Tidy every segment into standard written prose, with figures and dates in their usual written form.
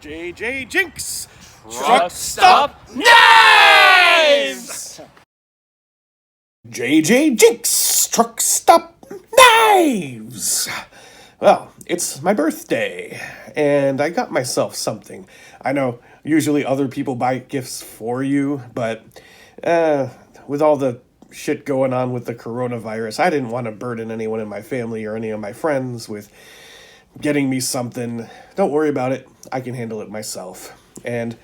JJJinks! Truck Stop Knives! JJJinks! Truck Stop Knives! Well, it's my birthday, and I got myself something. I know usually other people buy gifts for you, but with all the shit going on with the coronavirus, I didn't want to burden anyone in my family or any of my friends with getting me something. Don't worry about it. I can handle it myself. And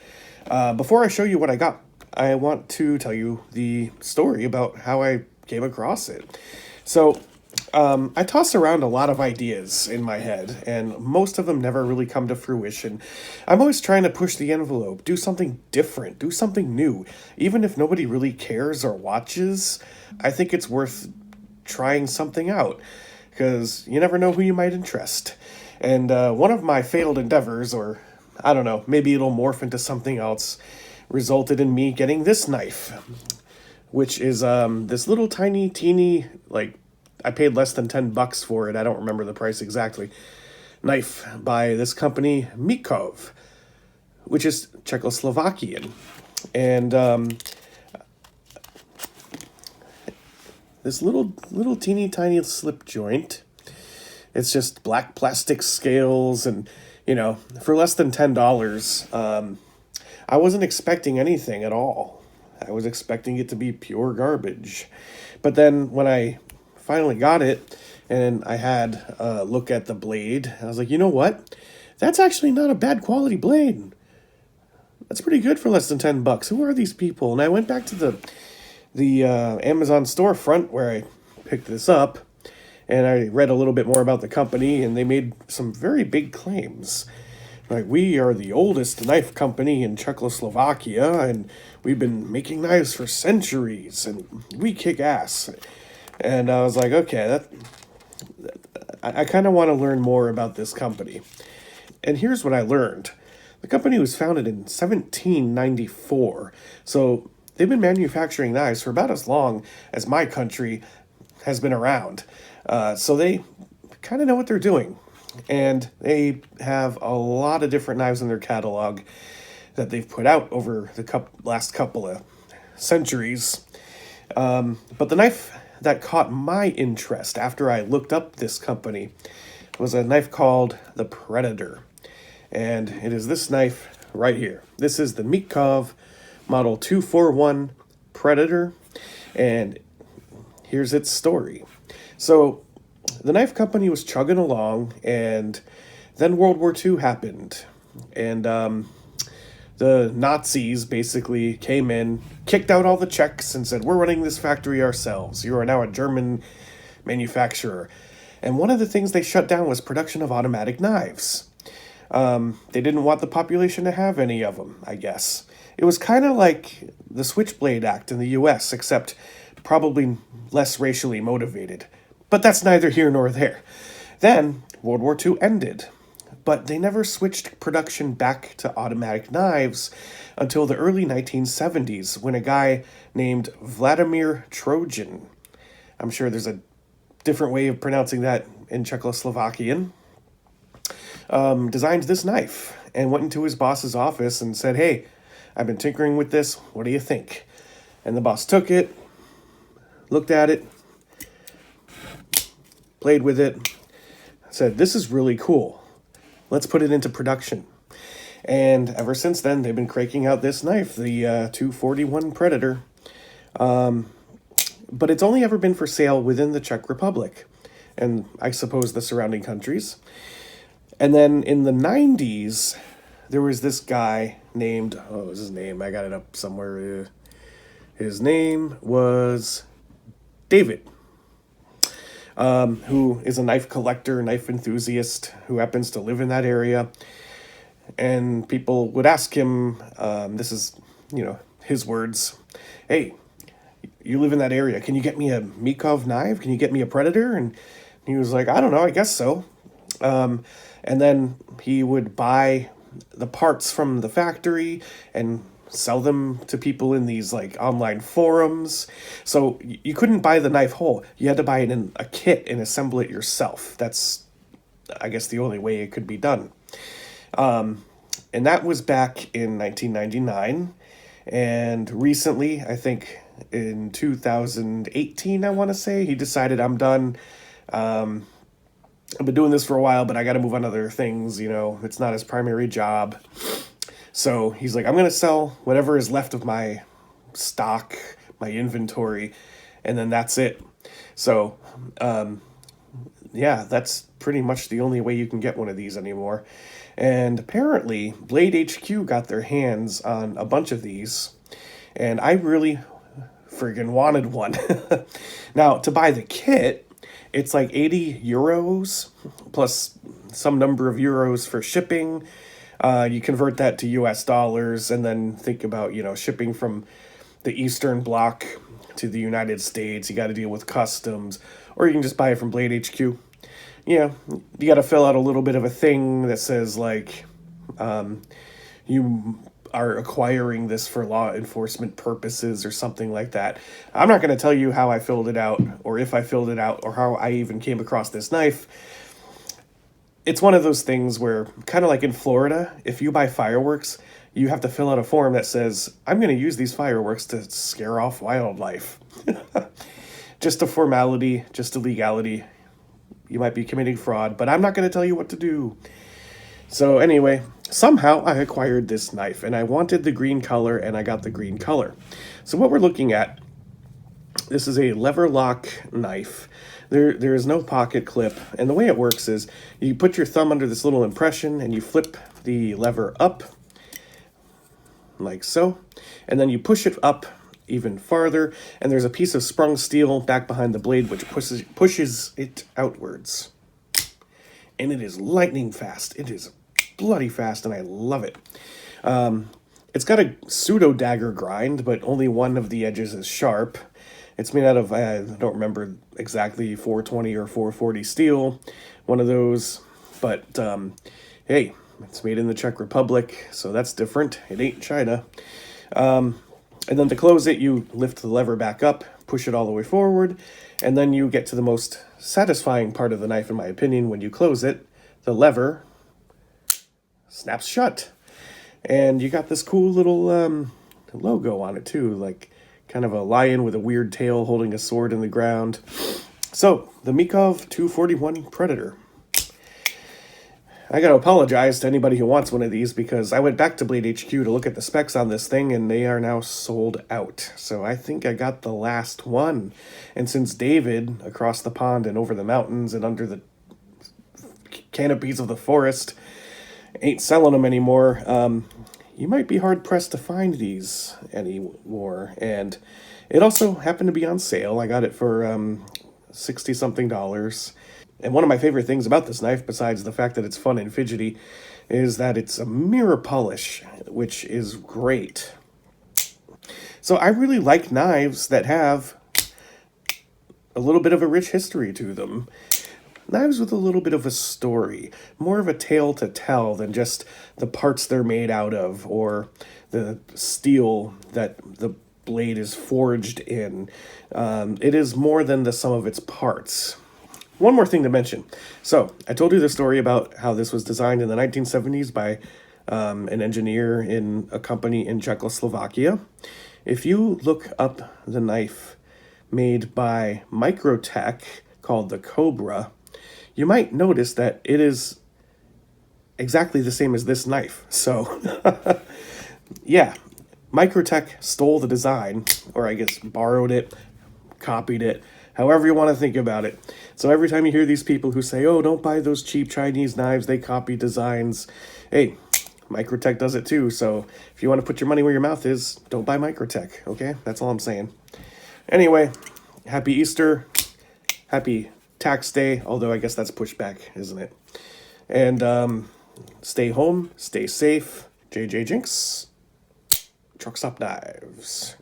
before I show you what I got, I want to tell you the story about how I came across it. So, I toss around a lot of ideas in my head, and most of them never really come to fruition. I'm always trying to push the envelope, do something different, do something new. Even if nobody really cares or watches, I think it's worth trying something out, because you never know who you might interest. And one of my failed endeavors, or I don't know, maybe it'll morph into something else, resulted in me getting this knife, which is this little tiny, teeny, like, I paid less than $10 for it. I don't remember the price exactly. Knife by this company, Mikov, which is Czechoslovakian. And this little teeny tiny slip joint. It's just black plastic scales, and for less than $10, I wasn't expecting anything at all. I was expecting it to be pure garbage. But then when I finally got it and I had a look at the blade, I was like, you know what? That's actually not a bad quality blade. That's pretty good for less than $10. Who are these people? And I went back to the Amazon storefront where I picked this up, and I read a little bit more about the company, and they made some very big claims. Like, we are the oldest knife company in Czechoslovakia, and we've been making knives for centuries, and we kick ass. And I was like, okay, I kind of want to learn more about this company. And here's what I learned. The company was founded in 1794, so they've been manufacturing knives for about as long as my country has been around. So they kind of know what they're doing. And they have a lot of different knives in their catalog that they've put out over the last couple of centuries. But the knife that caught my interest after I looked up this company was a knife called the Predator. And it is this knife right here. This is the Mikov Model 241 Predator. And here's its story. So the knife company was chugging along, and then World War II happened. And the Nazis basically came in, kicked out all the Czechs, and said, we're running this factory ourselves. You are now a German manufacturer. And one of the things they shut down was production of automatic knives. They didn't want the population to have any of them, I guess. It was kind of like the Switchblade Act in the US, except probably less racially motivated. But that's neither here nor there. Then World War II ended, but they never switched production back to automatic knives until the early 1970s, when a guy named Vladimir Trojan, I'm sure there's a different way of pronouncing that in Czechoslovakian, designed this knife and went into his boss's office and said, hey, I've been tinkering with this. What do you think? And the boss took it, looked at it, played with it, said, this is really cool. Let's put it into production. And ever since then, they've been cranking out this knife, the 241 Predator. But it's only ever been for sale within the Czech Republic, and I suppose the surrounding countries. And then in the 90s, there was this guy named, what was his name? I got it up somewhere. His name was David, who is a knife collector, knife enthusiast, who happens to live in that area. And people would ask him, this is, his words, hey, you live in that area. Can you get me a Mikov knife? Can you get me a Predator? And he was like, I don't know, I guess so. And then he would buy the parts from the factory and sell them to people in these like online forums. So you couldn't buy the knife whole. You had to buy it in a kit and assemble it yourself. That's, I guess, the only way it could be done. And that was back in 1999. And recently, I think in 2018, I want to say, he decided I'm done. I've been doing this for a while, but I got to move on to other things. It's not his primary job. So he's like, I'm going to sell whatever is left of my stock, my inventory, and then that's it. So, yeah, that's pretty much the only way you can get one of these anymore. And apparently, BladeHQ got their hands on a bunch of these, and I really friggin' wanted one. Now, to buy the kit, it's like 80 euros plus some number of euros for shipping. You convert that to US dollars and then think about, shipping from the Eastern Bloc to the United States. You got to deal with customs, or you can just buy it from BladeHQ. You got to fill out a little bit of a thing that says, like, you are acquiring this for law enforcement purposes or something like that. I'm not going to tell you how I filled it out, or if I filled it out, or how I even came across this knife. It's one of those things where, kind of like in Florida, if you buy fireworks, you have to fill out a form that says, I'm going to use these fireworks to scare off wildlife. Just a formality, just a legality. You might be committing fraud, but I'm not going to tell you what to do. So anyway, somehow I acquired this knife, and I wanted the green color, and I got the green color. So what we're looking at, this is a lever lock knife. There is no pocket clip, and the way it works is you put your thumb under this little impression, and you flip the lever up, like so, and then you push it up even farther, and there's a piece of sprung steel back behind the blade which pushes it outwards. And it is lightning fast. It is bloody fast, and I love it. It's got a pseudo dagger grind, but only one of the edges is sharp. It's made out of, I don't remember exactly, 420 or 440 steel, one of those. But hey, it's made in the Czech Republic, so that's different. It ain't China. And then to close it, you lift the lever back up, push it all the way forward, and then you get to the most satisfying part of the knife, in my opinion. When you close it, the lever snaps shut. And you got this cool little logo on it, too, like kind of a lion with a weird tail holding a sword in the ground. So, the Mikov 241 Predator. I gotta apologize to anybody who wants one of these, because I went back to BladeHQ to look at the specs on this thing, and they are now sold out. So I think I got the last one. And since David, across the pond and over the mountains and under the canopies of the forest, ain't selling them anymore, you might be hard-pressed to find these anymore. And it also happened to be on sale. I got it for $60-something. And one of my favorite things about this knife, besides the fact that it's fun and fidgety, is that it's a mirror polish, which is great. So I really like knives that have a little bit of a rich history to them. Knives with a little bit of a story, more of a tale to tell than just the parts they're made out of, or the steel that the blade is forged in. It is more than the sum of its parts. One more thing to mention. So, I told you the story about how this was designed in the 1970s by an engineer in a company in Czechoslovakia. If you look up the knife made by Microtech called the Cobra, you might notice that it is exactly the same as this knife. So, yeah, Microtech stole the design, or I guess borrowed it, copied it, however you want to think about it. So every time you hear these people who say, oh, don't buy those cheap Chinese knives, they copy designs. Hey, Microtech does it too. So if you want to put your money where your mouth is, don't buy Microtech, okay? That's all I'm saying. Anyway, happy Easter. Happy tax day, although I guess that's pushed back, isn't it? And stay home, stay safe. JJJinks, Truck Stop Knives.